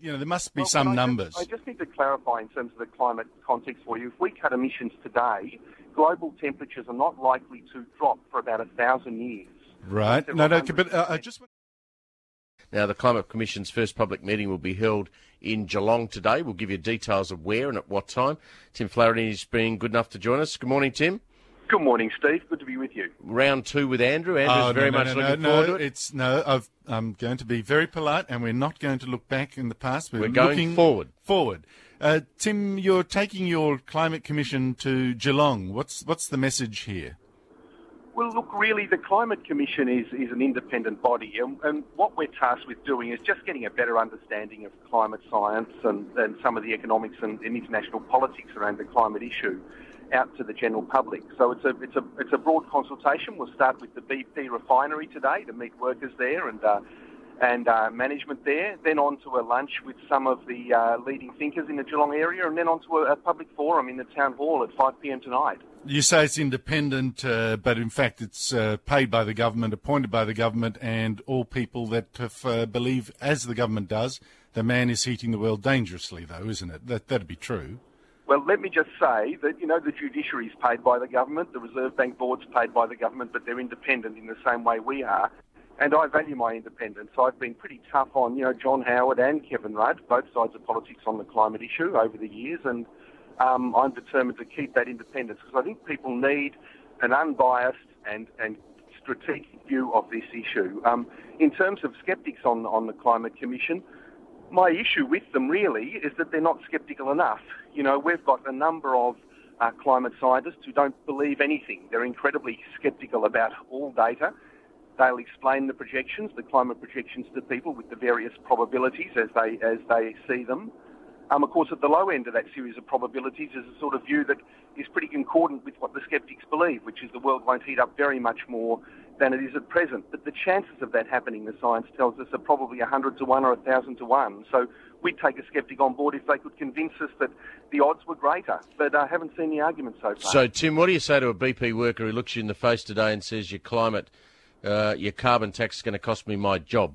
There must be some numbers. I just need to clarify in terms of the climate context for you. If we cut emissions today, global temperatures are not likely to drop for about 1,000 years. Right. But I just... Now, the Climate Commission's first public meeting will be held in Geelong today. We'll give you details of where and at what time. Tim Flannery has been good enough to join us. Good morning, Tim. Good morning, Steve. Good to be with you. Round 2 with Andrew. Andrew's very much looking forward to it. I'm going to be very polite, and we're not going to look back in the past. We're going forward. Tim, you're taking your Climate Commission to Geelong. What's the message here? Well, look, really, the Climate Commission is an independent body, and what we're tasked with doing is just getting a better understanding of climate science and some of the economics and international politics around the climate issue out to the general public. So it's a broad consultation. We'll start with the BP refinery today to meet workers there and management there, then on to a lunch with some of the leading thinkers in the Geelong area, and then on to a public forum in the town hall at 5 p.m. tonight. You say it's independent, but in fact it's paid by the government, appointed by the government, and all people that believe, as the government does, the man is heating the world dangerously, though, isn't it? That'd be true. Well, let me just say that, the judiciary is paid by the government, the Reserve Bank Board's paid by the government, but they're independent in the same way we are. And I value my independence. I've been pretty tough on, John Howard and Kevin Rudd, both sides of politics on the climate issue over the years, and I'm determined to keep that independence because I think people need an unbiased and strategic view of this issue. In terms of sceptics on the Climate Commission, my issue with them really is that they're not sceptical enough. We've got a number of climate scientists who don't believe anything. They're incredibly sceptical about all data. They'll explain the projections, the climate projections to people with the various probabilities as they see them. Of course, at the low end of that series of probabilities is a sort of view that is pretty concordant with what the sceptics believe, which is the world won't heat up very much more than it is at present. But the chances of that happening, the science tells us, are probably 100 to 1 or 1,000 to 1. So we'd take a sceptic on board if they could convince us that the odds were greater. But I haven't seen the argument so far. So, Tim, what do you say to a BP worker who looks you in the face today and says your carbon tax is going to cost me my job?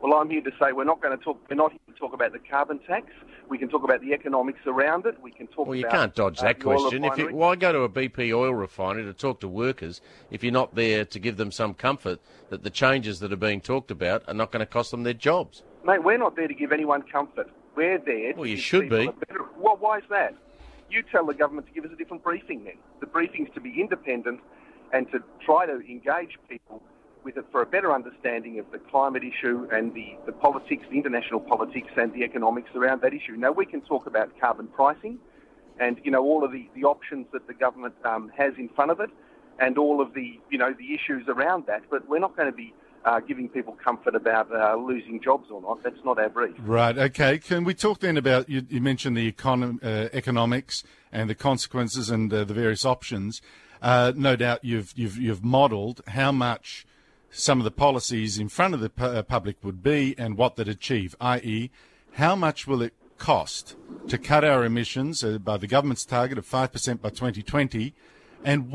Well, I'm here to say we're not here to talk about the carbon tax. We can talk about the economics around it. We can talk Well, you about, can't dodge that question. Why go to a BP oil refinery to talk to workers if you're not there to give them some comfort that the changes that are being talked about are not going to cost them their jobs? Mate, we're not there to give anyone comfort. We're there Well, you should be. Well, why is that? You tell the government to give us a different briefing then. The briefing's to be independent and to try to engage people with it for a better understanding of the climate issue and the politics, the international politics and the economics around that issue. Now, we can talk about carbon pricing and, all of the options that the government has in front of it and all of the issues around that, but we're not going to be giving people comfort about losing jobs or not. That's not our brief. Right, okay. Can we talk then about, you mentioned the economics and the consequences and the various options. No doubt you've modelled how much some of the policies in front of the public would be and what they'd achieve, i.e. how much will it cost to cut our emissions by the government's target of 5% by 2020, and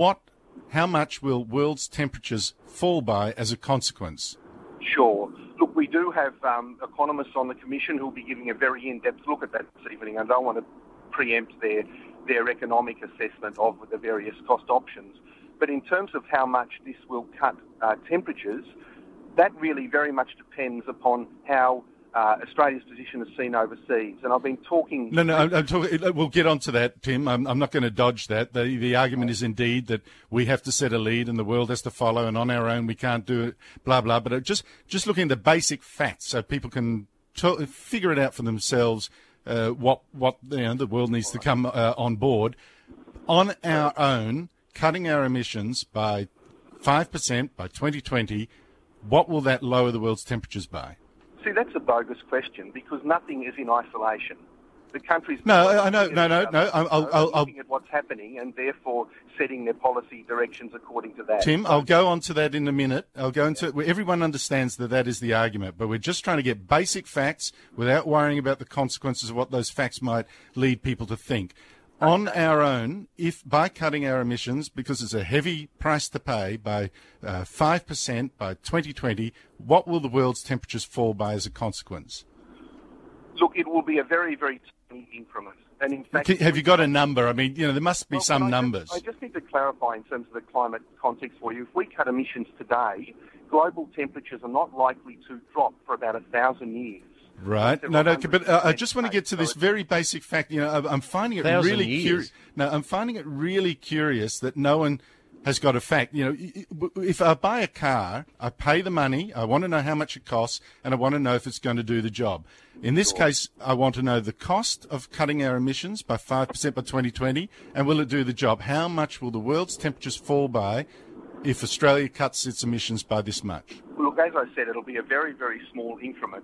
how much will world's temperatures fall by as a consequence? Sure. Look, we do have economists on the Commission who will be giving a very in-depth look at that this evening. I don't want to preempt their economic assessment of the various cost options. But in terms of how much this will cut temperatures, that really very much depends upon how Australia's position is seen overseas. And I've been talking... We'll get on to that, Tim. I'm not going to dodge that. The argument is indeed that we have to set a lead and the world has to follow, and on our own we can't do it, blah, blah. But just looking at the basic facts so people can figure it out for themselves, what the world needs to come on board. On our own, cutting our emissions by 5% by 2020, what will that lower the world's temperatures by? See, that's a bogus question because nothing is in isolation. The countries... No. I'm looking at what's happening and therefore setting their policy directions according to that. Tim, I'll go on to that in a minute. Everyone understands that is the argument, but we're just trying to get basic facts without worrying about the consequences of what those facts might lead people to think. On our own, if by cutting our emissions, because it's a heavy price to pay, by 5% by 2020, what will the world's temperatures fall by as a consequence? Look, it will be a very, very tiny increment. And in fact, Have you got a number? I mean, there must be some numbers. I just need to clarify in terms of the climate context for you. If we cut emissions today, global temperatures are not likely to drop for about 1,000 years. Right. No, but I just want to get to this very basic fact. I'm finding it really curious. No, I'm finding it really curious that no one has got a fact. If I buy a car, I pay the money, I want to know how much it costs, and I want to know if it's going to do the job. In this case, I want to know the cost of cutting our emissions by 5% by 2020, and will it do the job? How much will the world's temperatures fall by if Australia cuts its emissions by this much? Look, as I said, it'll be a very, very small increment.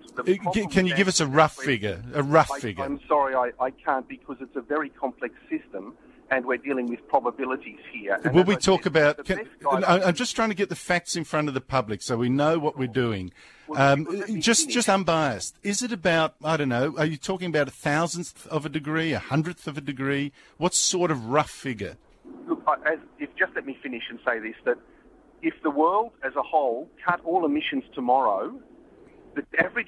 Can you give us a rough figure? I'm sorry, I can't, because it's a very complex system, and we're dealing with probabilities here. And will we talk about... I'm just trying to get the facts in front of the public so we know what we're doing. Just unbiased. Is it about, I don't know, are you talking about 1,000th of a degree, 100th of a degree? What sort of rough figure? Look, just let me finish and say this, that if the world as a whole cut all emissions tomorrow, the average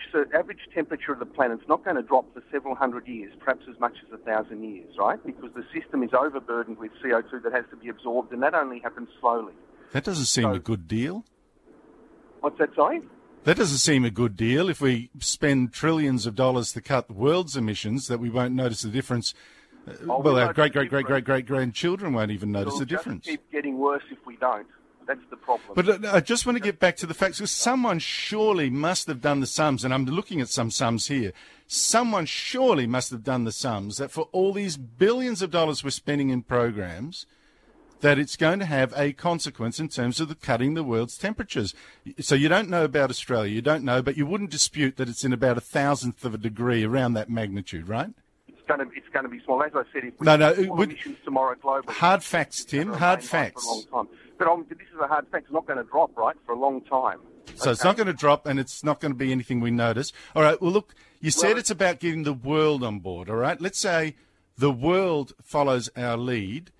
temperature of the planet's not going to drop for several hundred years, perhaps as much as 1,000 years, right? Because the system is overburdened with CO2 that has to be absorbed, and that only happens slowly. That doesn't seem a good deal. What's that, sorry? That doesn't seem a good deal. If we spend trillions of dollars to cut the world's emissions, that we won't notice the difference. Our great-great-great-great-grandchildren won't even notice the difference. It'll just keep getting worse if we don't. That's the problem. But I just want to get back to the facts, because someone surely must have done the sums, and I'm looking at some sums here. Someone surely must have done the sums that for all these billions of dollars we're spending in programs, that it's going to have a consequence in terms of cutting the world's temperatures. So you don't know about Australia, you don't know, but you wouldn't dispute that it's in about 1,000th of a degree, around that magnitude, right? It's going to be small. As I said, if we emissions tomorrow globally... Hard facts, Tim, hard facts. For a long time. But this is a hard fact. It's not going to drop, right, for a long time. So it's not going to drop, and it's not going to be anything we notice. All right, well, look, you said it's about getting the world on board, all right? Let's say the world follows our lead.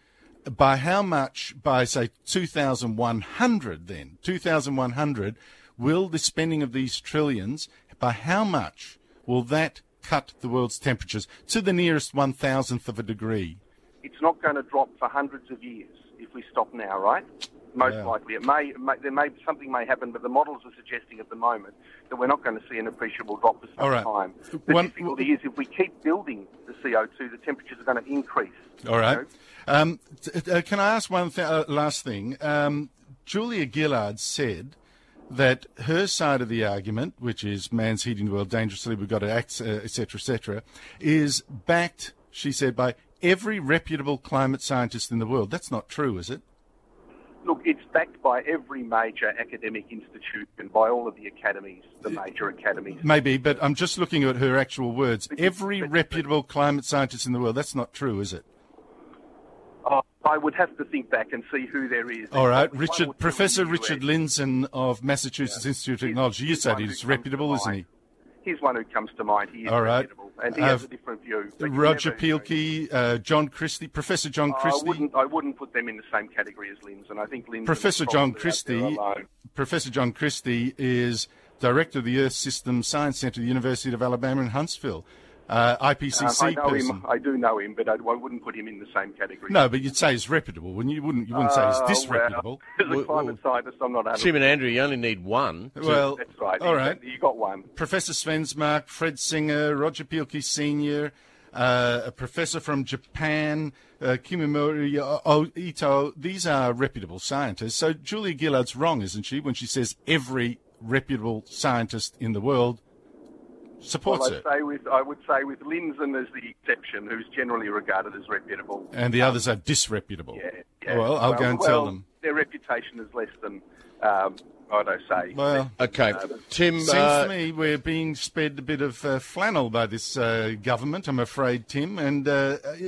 By how much? By, say, 2,100 then. 2,100, will the spending of these trillions, by how much will that cut the world's temperatures to the nearest 1,000th of a degree? It's not going to drop for hundreds of years if we stop now, right? Most likely. Something may happen, but the models are suggesting at the moment that we're not going to see an appreciable drop for some time. The difficulty is if we keep building the CO2, the temperatures are going to increase. All right. Can I ask one last thing? Julia Gillard said that her side of the argument, which is man's heating the world dangerously, we've got to act, etc., is backed, she said, by every reputable climate scientist in the world. That's not true, is it? Look, it's backed by every major academic institution, by all of the academies, the major academies. Maybe, but I'm just looking at her actual words. Every reputable climate scientist in the world. That's not true, is it? I would have to think back and see who there is. All right, Professor Richard Lindzen of Massachusetts Institute of Technology. You said he's reputable, isn't he? He's one who comes to mind. He is reputable, and he has a different view. Roger Pielke, John Christie, Professor John Christie. I wouldn't put them in the same category as Lindzen. I think Lindzen. Professor John Christie is director of the Earth System Science Centre at the University of Alabama in Huntsville. IPCC person. I do know him, but I wouldn't put him in the same category. No, but you'd say he's reputable, wouldn't you? You wouldn't say he's disreputable. As a climate scientist, I'm not able Tim and Andrew, you only need one. Well, that's right. All right. You got one. Professor Svensmark, Fred Singer, Roger Pielke Sr., a professor from Japan, Kimimori Ito. These are reputable scientists. So Julia Gillard's wrong, isn't she, when she says every reputable scientist in the world supports it? I would say with Lindzen as the exception, who's generally regarded as reputable. And the others are disreputable. Yeah. Well, I'll go and tell them. Their reputation is less than, I'd say. Well, okay. Tim, seems to me we're being sped a bit of flannel by this government, I'm afraid, Tim. And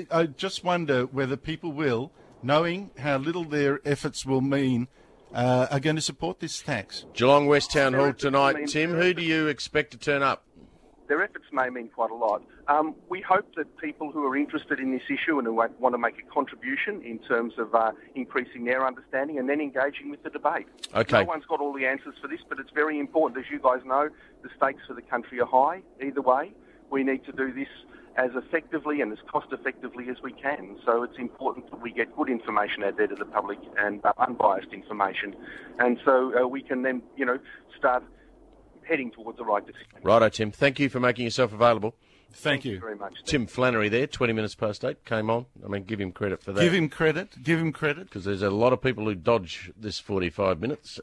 I just wonder whether people will, knowing how little their efforts will mean, are going to support this tax. Geelong West Town Hall tonight. Tim, who do you expect to turn up? Their efforts may mean quite a lot. We hope that people who are interested in this issue and who want to make a contribution in terms of increasing their understanding and then engaging with the debate. Okay. No one's got all the answers for this, but it's very important. As you guys know, the stakes for the country are high either way. we need to do this as effectively and as cost effectively as we can. So it's important that we get good information out there to the public and unbiased information. And so we can then, start heading towards the right decision. Righto, Tim. Thank you for making yourself available. Thank you Very much. Tim Flannery there, 20 minutes past 8, came on. I mean, give him credit for that. Give him credit. Because there's a lot of people who dodge this 45 minutes.